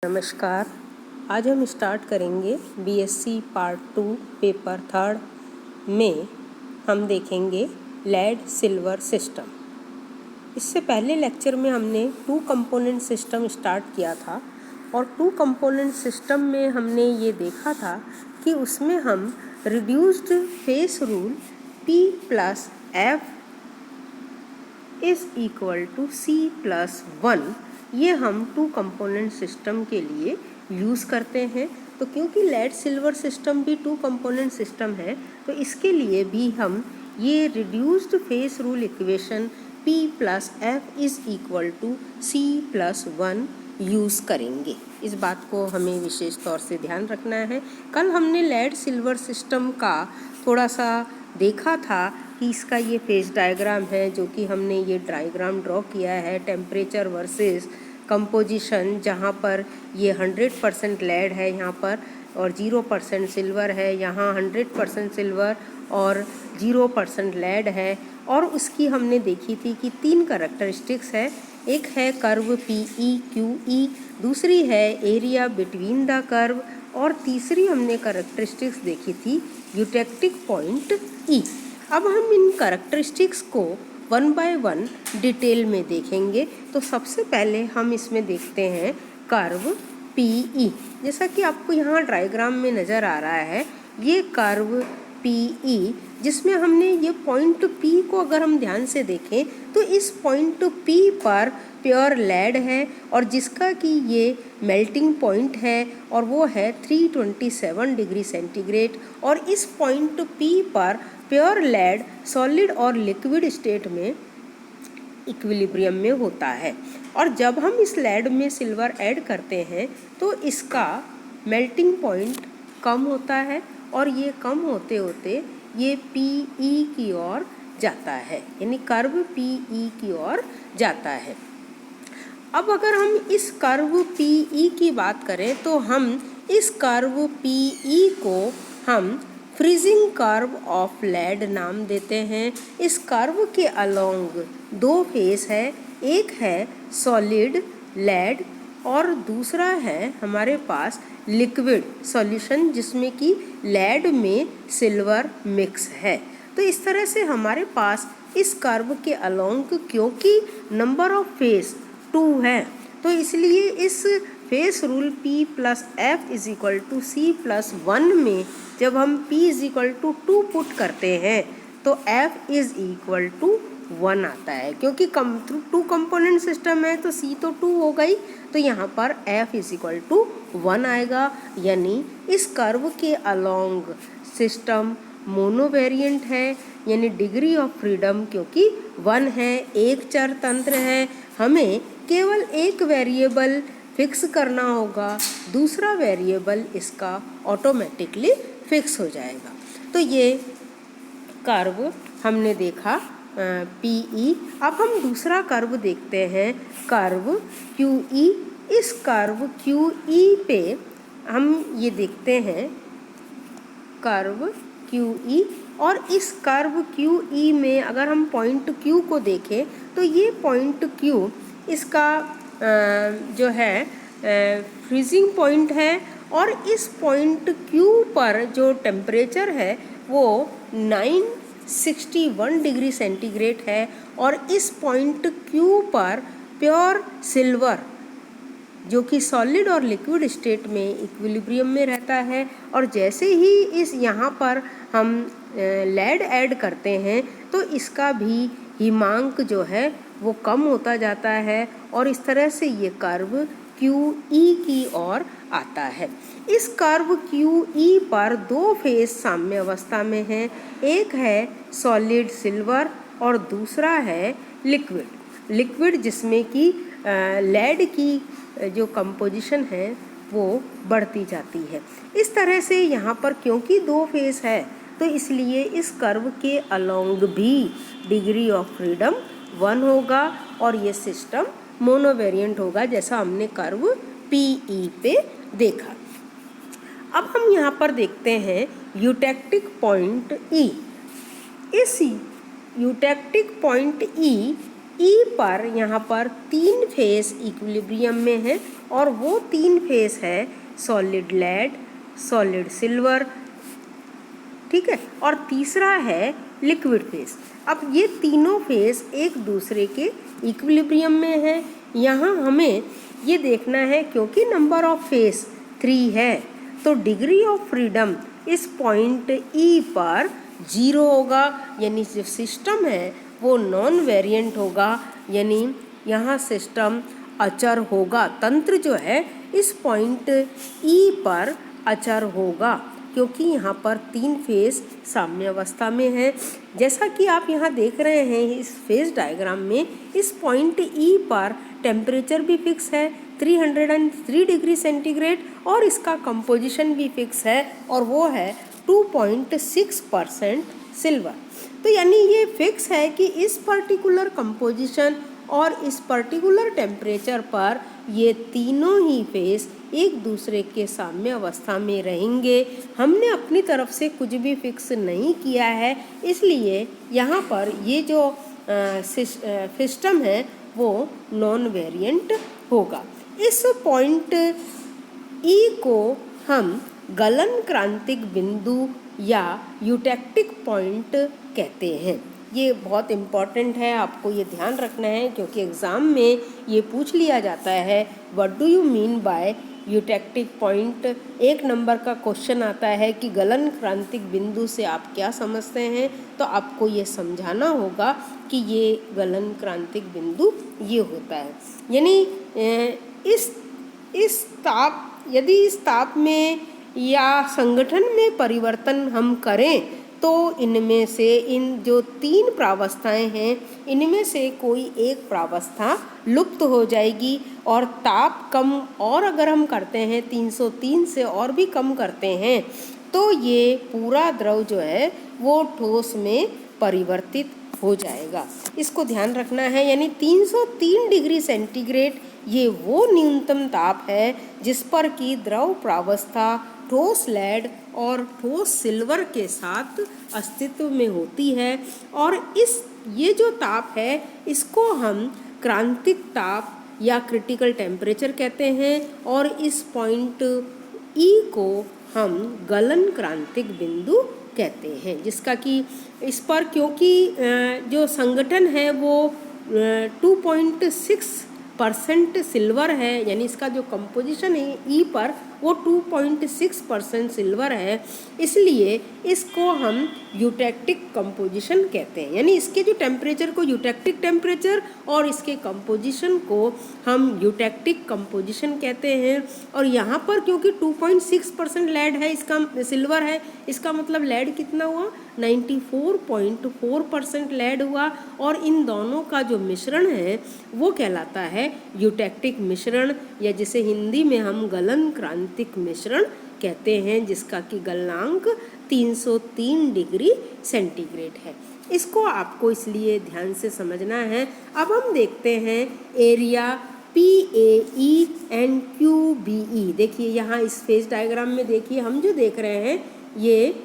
नमस्कार। आज हम स्टार्ट करेंगे बीएससी पार्ट 2 पेपर 3 में हम देखेंगे लेड सिल्वर सिस्टम। इससे पहले लेक्चर में हमने 2 कंपोनेंट सिस्टम स्टार्ट किया था और 2 कंपोनेंट सिस्टम में हमने ये देखा था कि उसमें हम reduced phase rule P plus F is equal to C+1 ये हम 2 कंपोनेंट सिस्टम के लिए यूज़ करते हैं। तो क्योंकि लेड सिल्वर सिस्टम भी 2 कंपोनेंट सिस्टम है तो इसके लिए भी हम ये reduced phase rule equation P plus F is equal to C+1 use करेंगे। इस बात को हमें विशेष तौर से ध्यान रखना है। कल हमने लेड सिल्वर सिस्टम का थोड़ा सा देखा था कि इसका ये फेज डायग्राम है, जो कि हमने ये डायग्राम ड्रॉ किया है टेम्परेचर वर्सेस कंपोजिशन, जहाँ पर ये 100% लेड है यहाँ पर और 0% सिल्वर है, यहाँ 100% सिल्वर और 0% लेड है। और उसकी हमने देखी थी कि 3 कैरेक्टरिस्टिक्स है, एक है कर्व PE QE, दूसरी है एरिया बिटवीन द कर्व और तीसरी हमने कैरेक्टरिस्टिक्स देखी थी यूटेक्टिक पॉइंट E। अब हम इन कैरेक्टरिस्टिक्स को 1 बाय 1 डिटेल में देखेंगे। तो सबसे पहले हम इसमें देखते हैं कर्व PE। जैसा कि आपको यहाँ डायग्राम में नज़र आ रहा है, ये कर्व PE जिसमें हमने ये पॉइंट P को अगर हम ध्यान से देखें तो इस पॉइंट P पर प्योर लेड है और जिसका कि ये मेल्टिंग पॉइंट है और वो है 327 डिग्री सेंटीग्रेड। और इस पॉइंट P पर प्योर लेड सॉलिड और लिक्विड स्टेट में इक्विलिब्रियम में होता है। और जब हम इस लेड में सिल्वर ऐड करते हैं तो इसका मेल्टिंग पॉइंट कम होता है और ये कम होते होते ये PE की ओर जाता है, यानी कर्व PE की ओर जाता है। अब अगर हम इस कर्व PE की बात करें तो हम इस कर्व PE को हम फ्रीजिंग कर्व ऑफ लेड नाम देते हैं। इस कर्व के अलोंग 2 फेस है, एक है सॉलिड लेड और दूसरा है हमारे पास लिक्विड सॉल्यूशन जिसमें कि लेड में सिल्वर मिक्स है। तो इस तरह से हमारे पास इस कर्व के अलोंग, क्योंकि नंबर ऑफ फेस 2 है तो इसलिए इस phase rule P plus F is equal to C+1 में जब हम P is equal to 2 put करते हैं तो F इज इक्वल टू 1 आता है। क्योंकि 2 कंपोनेंट सिस्टम है तो C तो 2 हो गई, तो यहाँ पर F इज इक्वल टू 1 आएगा। यानी इस कर्व के अलोंग सिस्टम मोनोवेरिएंट है, यानी डिग्री ऑफ फ्रीडम क्योंकि 1 है, एक चर तंत्र है, हमें केवल एक वेरिएबल फिक्स करना होगा, दूसरा वेरिएबल इसका ऑटोमेटिकली फिक्स हो जाएगा। तो ये कर्व हमने देखा PE। अब हम दूसरा कर्व देखते हैं, कर्व QE। इस कर्व QE पे हम ये देखते हैं कर्व QE, और इस कर्व QE में अगर हम पॉइंट Q को देखें तो ये पॉइंट Q इसका जो है फ्रीजिंग पॉइंट है और इस पॉइंट Q पर जो टेम्परेचर है वो 961 डिग्री सेंटीग्रेड है और इस पॉइंट Q पर प्योर सिल्वर जो कि सॉलिड और लिक्विड स्टेट में इक्विलिब्रियम में रहता है। और जैसे ही इस यहाँ पर हम लेड ऐड करते हैं तो इसका भी हिमांक जो है वो कम होता जाता है और इस तरह से ये कर्व QE की ओर आता है। इस कर्व QE पर 2 फेस साम्य अवस्था में हैं, एक है सॉलिड सिल्वर और दूसरा है लिक्विड जिसमें कि लेड की जो कंपोजिशन है वो बढ़ती जाती है। इस तरह से यहाँ पर क्योंकि 2 फेस है तो इसलिए इस कर्व के अलोंग भी डिग्री ऑफ फ्रीडम 1 होगा और ये सिस्टम मोनोवेरिएंट होगा, जैसा हमने कर्व PE पे देखा। अब हम यहाँ पर देखते हैं यूटेक्टिक पॉइंट E। इस यूटेक्टिक पॉइंट E ई पर यहाँ पर 3 फेस इक्विलिब्रियम में है और वो 3 फेस है सॉलिड लेड, सॉलिड सिल्वर, ठीक है, और तीसरा है लिक्विड फेस। अब ये तीनों फेस एक दूसरे के इक्विलिब्रियम में है। यहाँ हमें ये देखना है क्योंकि नंबर ऑफ फेस 3 है तो डिग्री ऑफ फ्रीडम इस पॉइंट ई पर 0 होगा, यानी जो सिस्टम है वो नॉन वेरिएंट होगा, यानी यहाँ सिस्टम अचर होगा। तंत्र जो है इस पॉइंट ई पर अचर होगा क्योंकि यहाँ पर 3 फेस साम्यावस्था में है। जैसा कि आप यहाँ देख रहे हैं इस फेस डायग्राम में, इस पॉइंट ई पर टेम्परेचर भी फिक्स है 303 डिग्री सेंटीग्रेड और इसका कंपोजिशन भी फिक्स है और वो है 2.6% सिल्वर। तो यानी ये फिक्स है कि इस पर्टिकुलर कंपोजिशन और इस पर्टिकुलर टेम्परेचर पर ये तीनों ही फेस एक दूसरे के साम्य अवस्था में रहेंगे। हमने अपनी तरफ से कुछ भी फिक्स नहीं किया है, इसलिए यहाँ पर ये जो सिस्टम है वो नॉन वेरिएंट होगा। इस पॉइंट ई को हम गलन क्रांतिक बिंदु या यूटेक्टिक पॉइंट कहते हैं। ये बहुत इम्पॉर्टेंट है, आपको ये ध्यान रखना है क्योंकि एग्ज़ाम में ये पूछ लिया जाता है what do you mean by eutectic point. 1 number का क्वेश्चन आता है कि गलन क्रांतिक बिंदु से आप क्या समझते हैं, तो आपको ये समझाना होगा कि ये गलन क्रांतिक बिंदु ये होता है। यानी इस ताप, यदि इस ताप में या संगठन में परिवर्तन हम करें तो इनमें से इन जो 3 प्रावस्थाएं हैं इनमें से कोई एक प्रावस्था लुप्त हो जाएगी और ताप कम और अगर हम करते हैं 303 से और भी कम करते हैं तो ये पूरा द्रव जो है वो ठोस में परिवर्तित हो जाएगा। इसको ध्यान रखना है। यानी 303 डिग्री सेंटीग्रेड ये वो न्यूनतम ताप है जिस पर कि द्रव प्रावस्था ठोस लेड और ठोस सिल्वर के साथ अस्तित्व में होती है और ये जो ताप है इसको हम क्रांतिक ताप या क्रिटिकल टेम्परेचर कहते हैं और इस पॉइंट ई को हम गलन क्रांतिक बिंदु कहते हैं, जिसका कि इस पर क्योंकि जो संगठन है वो 2.6% सिल्वर है, यानी इसका जो कंपोजिशन है ई पर वो 2.6% सिल्वर है, इसलिए इसको हम यूटेक्टिक कंपोजिशन कहते हैं। यानी इसके जो टेम्परेचर को यूटेक्टिक टेम्परेचर और इसके कंपोजिशन को हम यूटेक्टिक कंपोजिशन कहते हैं। और यहाँ पर क्योंकि 2.6% लेड है, इसका सिल्वर है, इसका मतलब लेड कितना हुआ 94.4% लेड हुआ और इन दोनों का जो मिश्रण है वो कहलाता है यूटेक्टिक मिश्रण, या जिसे हिंदी में हम गलन क्रांतिक मिश्रण कहते हैं, जिसका कि गलनांक 303 डिग्री सेंटीग्रेड है। इसको आपको इसलिए ध्यान से समझना है। अब हम देखते हैं एरिया PAE एंड QBE। देखिए यहाँ इस फेज डायग्राम में देखिए हम जो देख रहे हैं ये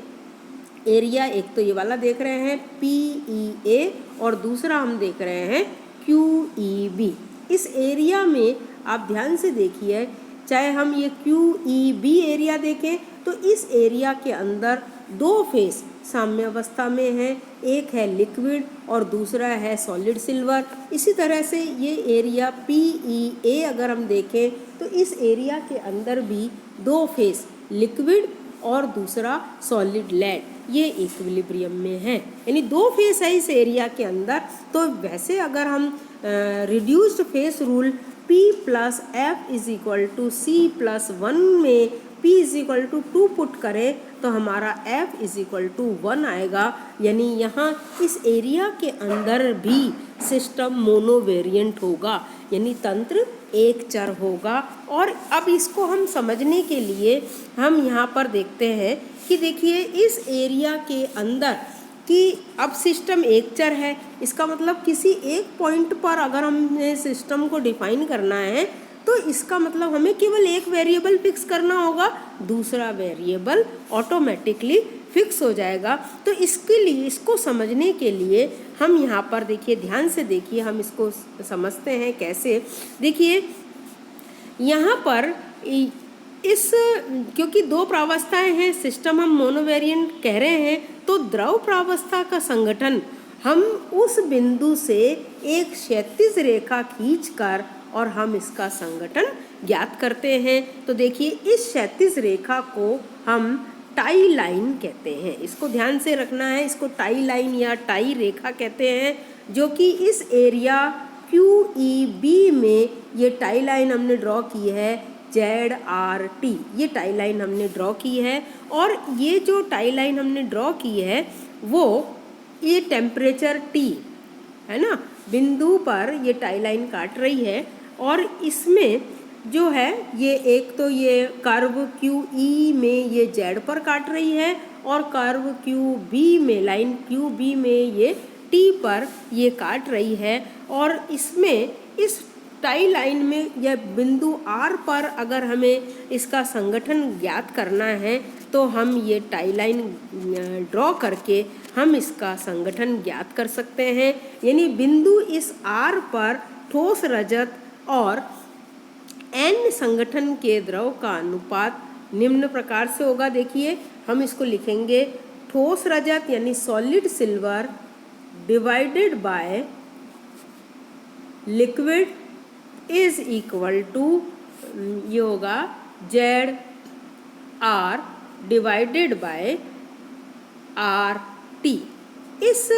एरिया, एक तो ये वाला देख रहे हैं PEA और दूसरा हम देख रहे हैं QEB। इस एरिया में आप ध्यान से देखिए, चाहे हम ये QEB एरिया देखें तो इस एरिया के अंदर 2 फेस साम्यावस्था में है, एक है लिक्विड और दूसरा है सॉलिड सिल्वर। इसी तरह से ये एरिया PEA अगर हम देखें तो इस एरिया के अंदर भी 2 फेस लिक्विड और दूसरा सॉलिड लेड, ये इक्विलिब्रियम में है, यानी 2 फेस है इस एरिया के अंदर। तो वैसे अगर हम reduced phase rule P + F = C+1 में P = 2 पुट करें तो हमारा F = 1 आएगा। यानी यहाँ इस एरिया के अंदर भी सिस्टम मोनोवेरिएंट होगा, यानी तंत्र एक चर होगा। और अब इसको हम समझने के लिए हम यहाँ पर देखते हैं कि देखिए इस एरिया के अंदर कि अब सिस्टम एक चर है, इसका मतलब किसी एक पॉइंट पर अगर हमें सिस्टम को डिफाइन करना है तो इसका मतलब हमें केवल एक वेरिएबल फिक्स करना होगा, दूसरा वेरिएबल ऑटोमेटिकली फिक्स हो जाएगा। तो इसके लिए, इसको समझने के लिए हम यहाँ पर देखिए, ध्यान से देखिए, हम इसको समझते हैं कैसे। देखिए यहाँ पर इस, क्योंकि दो प्रावस्थाएं हैं, सिस्टम हम मोनोवेरिएंट कह रहे हैं, तो द्रव प्रावस्था का संगठन हम उस बिंदु से एक क्षैतिज रेखा खींचकर और हम इसका संगठन ज्ञात करते हैं। तो देखिए इस क्षैतिज रेखा को हम टाई लाइन कहते हैं, इसको ध्यान से रखना है, इसको टाई लाइन या टाई रेखा कहते हैं, जो कि इस एरिया QEB में ये टाई लाइन हमने ड्रॉ की है, ZRT, ये टाई लाइन हमने ड्रॉ की है। और ये जो टाई लाइन हमने ड्रॉ की है वो ये टेम्परेचर T है ना, बिंदु पर ये टाई लाइन काट रही है। और इसमें जो है ये एक तो ये कर्व QE में ये Z पर काट रही है, और कर्व QB में, लाइन QB में ये T पर ये काट रही है। और इसमें इस टाई लाइन में यह बिंदु R पर अगर हमें इसका संगठन ज्ञात करना है तो हम ये टाई लाइन ड्रॉ करके हम इसका संगठन ज्ञात कर सकते हैं। यानी बिंदु इस R पर ठोस, रजत और N संगठन के द्रव का अनुपात निम्न प्रकार से होगा। देखिए हम इसको लिखेंगे, ठोस रजत यानी solid silver divided by liquid is equal to, ये होगा ZR डिवाइडेड बाय RT। इस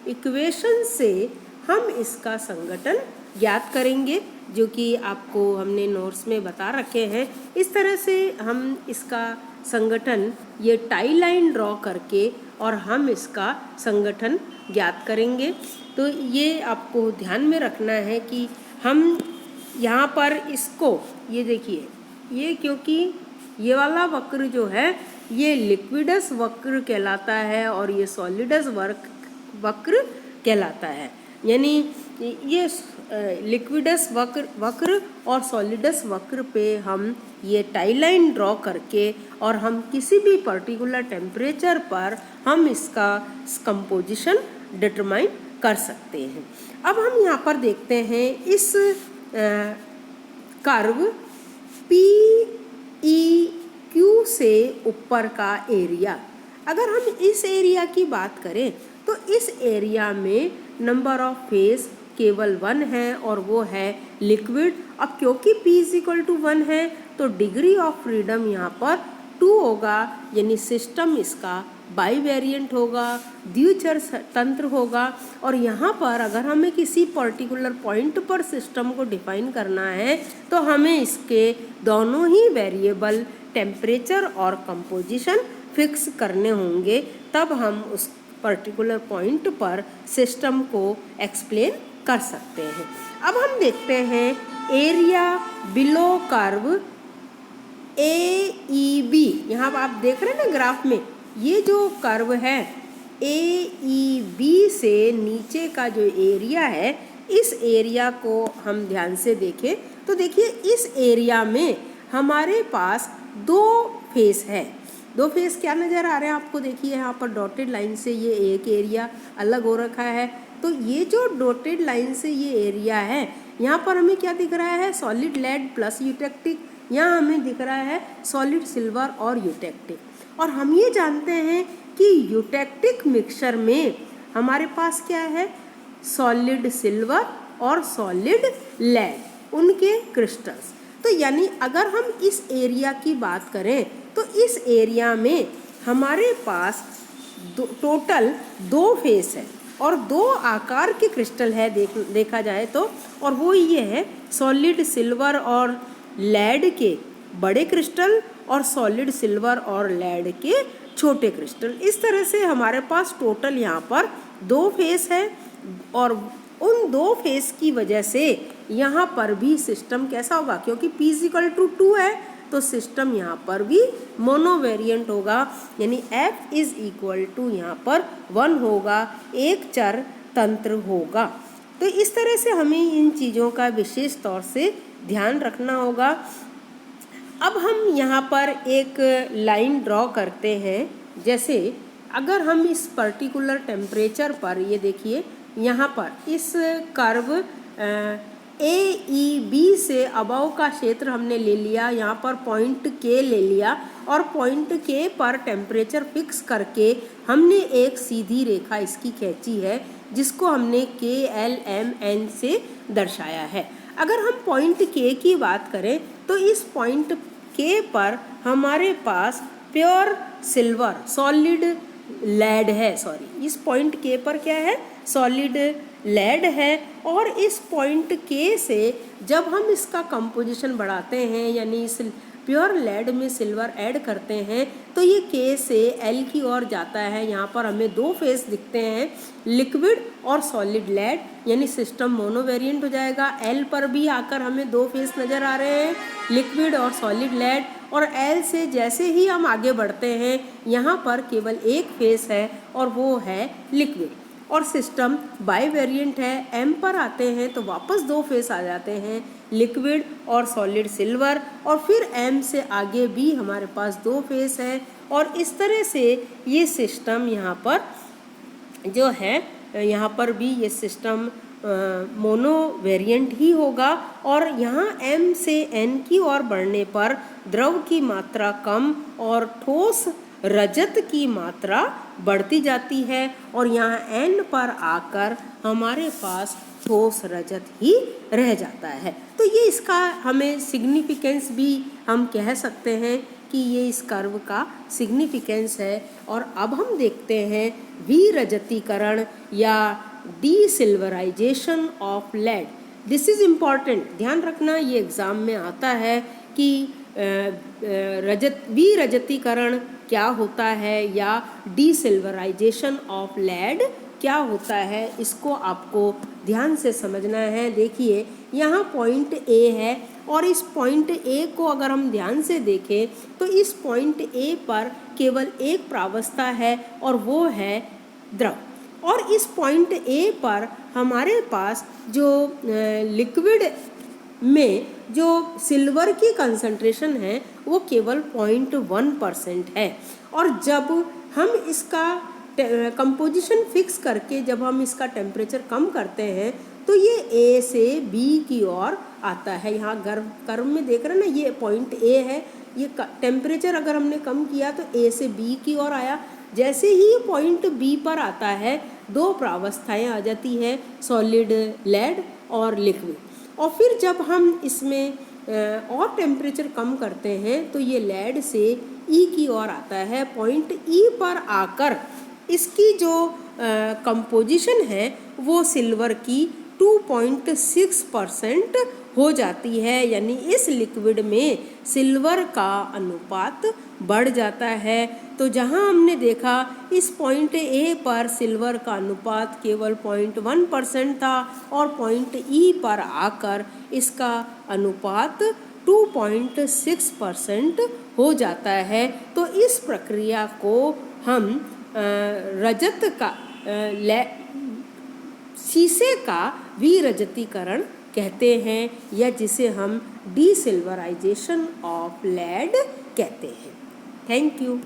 इक्वेशन से हम इसका संगठन ज्ञात करेंगे, जो कि आपको हमने नोट्स में बता रखे हैं। इस तरह से हम इसका संगठन, ये टाई लाइन ड्रॉ करके और हम इसका संगठन ज्ञात करेंगे। तो ये आपको ध्यान में रखना है कि हम यहाँ पर इसको, ये देखिए, ये क्योंकि ये वाला वक्र जो है ये लिक्विडस वक्र कहलाता है और ये सॉलिडस वक्र कहलाता है। यानी ये लिक्विडस वक्र और सॉलिडस वक्र पे हम ये टाई लाइन ड्रॉ करके और हम किसी भी पर्टिकुलर टेम्परेचर पर हम इसका कंपोजिशन डिटरमाइन कर सकते हैं। अब हम यहाँ पर देखते हैं इस कर्व PEQ से ऊपर का एरिया। अगर हम इस एरिया की बात करें तो इस एरिया में नंबर ऑफ फेस केवल 1 है और वो है लिक्विड। अब क्योंकि P=1 है तो डिग्री ऑफ फ्रीडम यहाँ पर 2 होगा, यानी सिस्टम इसका बाईवेरिएंट होगा, द्विचर तंत्र होगा। और यहाँ पर अगर हमें किसी पर्टिकुलर पॉइंट पर सिस्टम को डिफाइन करना है तो हमें इसके दोनों ही वेरिएबल टेम्परेचर और कंपोजिशन फिक्स करने होंगे, तब हम उस पर्टिकुलर पॉइंट पर सिस्टम को एक्सप्लेन कर सकते हैं। अब हम देखते हैं एरिया बिलो कर्व AEB। यहाँ आप देख रहे हैं ना ग्राफ में, ये जो कर्व है AEB से नीचे का जो एरिया है, इस एरिया को हम ध्यान से देखें तो देखिए इस एरिया में हमारे पास 2 फेस है। 2 फेस क्या नज़र आ रहे हैं आपको? देखिए यहाँ पर डॉटेड लाइन से ये एक एरिया अलग हो रखा है। तो ये जो डॉटेड लाइन से ये एरिया है, यहाँ पर हमें क्या दिख रहा है? Solid lead plus eutectic. यहाँ हमें दिख रहा है सॉलिड सिल्वर और यूटेक्टिक। और हम ये जानते हैं कि यूटेक्टिक मिक्सचर में हमारे पास क्या है? सॉलिड सिल्वर और सॉलिड लेड, उनके क्रिस्टल्स। तो यानी अगर हम इस एरिया की बात करें तो इस एरिया में हमारे पास टोटल 2 फेस है और 2 आकार के क्रिस्टल है देखा जाए तो। और वो ये है सॉलिड सिल्वर और लेड के बड़े क्रिस्टल और सॉलिड सिल्वर और लेड के छोटे क्रिस्टल। इस तरह से हमारे पास टोटल यहाँ पर 2 फेस है और उन 2 फेस की वजह से यहाँ पर भी सिस्टम कैसा होगा? क्योंकि P=2 है तो सिस्टम यहाँ पर भी मोनोवेरिएंट होगा, यानी F यहाँ पर 1 होगा, एक चर तंत्र होगा। तो इस तरह से हमें इन चीज़ों का विशेष तौर से ध्यान रखना होगा। अब हम यहाँ पर एक लाइन ड्रॉ करते हैं जैसे अगर हम इस पर्टिकुलर टेम्परेचर पर, ये देखिए यहाँ पर इस कर्व AEB से अबव का क्षेत्र हमने ले लिया, यहाँ पर पॉइंट K ले लिया और पॉइंट K पर टेम्परेचर फिक्स करके हमने एक सीधी रेखा इसकी खींची है जिसको हमने KLMN से दर्शाया है। अगर हम पॉइंट K की बात करें तो इस पॉइंट K पर हमारे पास प्योर सिल्वर सॉलिड लेड है, इस पॉइंट K पर क्या है, सॉलिड लेड है। और इस पॉइंट K से जब हम इसका कंपोजिशन बढ़ाते हैं यानी इस प्योर लेड में सिल्वर ऐड करते हैं तो ये K से L की ओर जाता है। यहाँ पर हमें दो फेस दिखते हैं, लिक्विड और सॉलिड लेड, यानी सिस्टम मोनोवेरिएंट हो जाएगा। L पर भी आकर हमें दो फेस नज़र आ रहे हैं, लिक्विड और सॉलिड लेड। और L से जैसे ही हम आगे बढ़ते हैं यहाँ पर केवल एक फेस है और वो है लिक्विड, और सिस्टम बाई वेरिएंट है। M पर आते हैं तो वापस दो फेस आ जाते हैं, लिक्विड और सॉलिड सिल्वर, और फिर M से आगे भी हमारे पास दो फेस है। और इस तरह से ये सिस्टम यहाँ पर जो है, यहाँ पर भी ये सिस्टम मोनो वेरिएंट ही होगा। और यहाँ M से N की ओर बढ़ने पर द्रव की मात्रा कम और ठोस रजत की मात्रा बढ़ती जाती है, और यहाँ N पर आकर हमारे पास ठोस रजत ही रह जाता है। तो ये इसका हमें सिग्निफिकेंस भी हम कह सकते हैं कि ये इस कर्व का सिग्निफिकेंस है। और अब हम देखते हैं विरजतीकरण या desilverization of lead. This is important, ध्यान रखना, ये एग्ज़ाम में आता है कि विरजतीकरण क्या होता है या डीसिल्वराइजेशन ऑफ लेड क्या होता है, इसको आपको ध्यान से समझना है। देखिए यहाँ पॉइंट A है और इस पॉइंट A को अगर हम ध्यान से देखें तो इस पॉइंट A पर केवल एक प्रावस्था है और वो है द्रव। और इस पॉइंट A पर हमारे पास जो लिक्विड में जो सिल्वर की कंसंट्रेशन है वो केवल 0.1% है। और जब हम इसका कंपोजिशन फिक्स करके जब हम इसका टेम्परेचर कम करते हैं तो ये A से B की ओर आता है। यहाँ कर्व में देख रहे हैं ना, ये पॉइंट A है, ये टेम्परेचर अगर हमने कम किया तो A से B की ओर आया। जैसे ही पॉइंट B पर आता है दो प्रावस्थाएं आ जाती है, सॉलिड लेड और लिक्विड। और फिर जब हम इसमें और टेम्परेचर कम करते हैं तो ये लेड से E की ओर आता है। पॉइंट E पर आकर इसकी जो कंपोजिशन है वो सिल्वर की 2.6% हो जाती है, यानी इस लिक्विड में सिल्वर का अनुपात बढ़ जाता है। तो जहां हमने देखा इस पॉइंट A पर सिल्वर का अनुपात केवल 0.1% था और पॉइंट E पर आकर इसका अनुपात 2.6% हो जाता है। तो इस प्रक्रिया को हम रजत का शीशे का विरजतीकरण कहते हैं, या जिसे हम डीसिल्वराइजेशन ऑफ लेड कहते हैं। Thank you.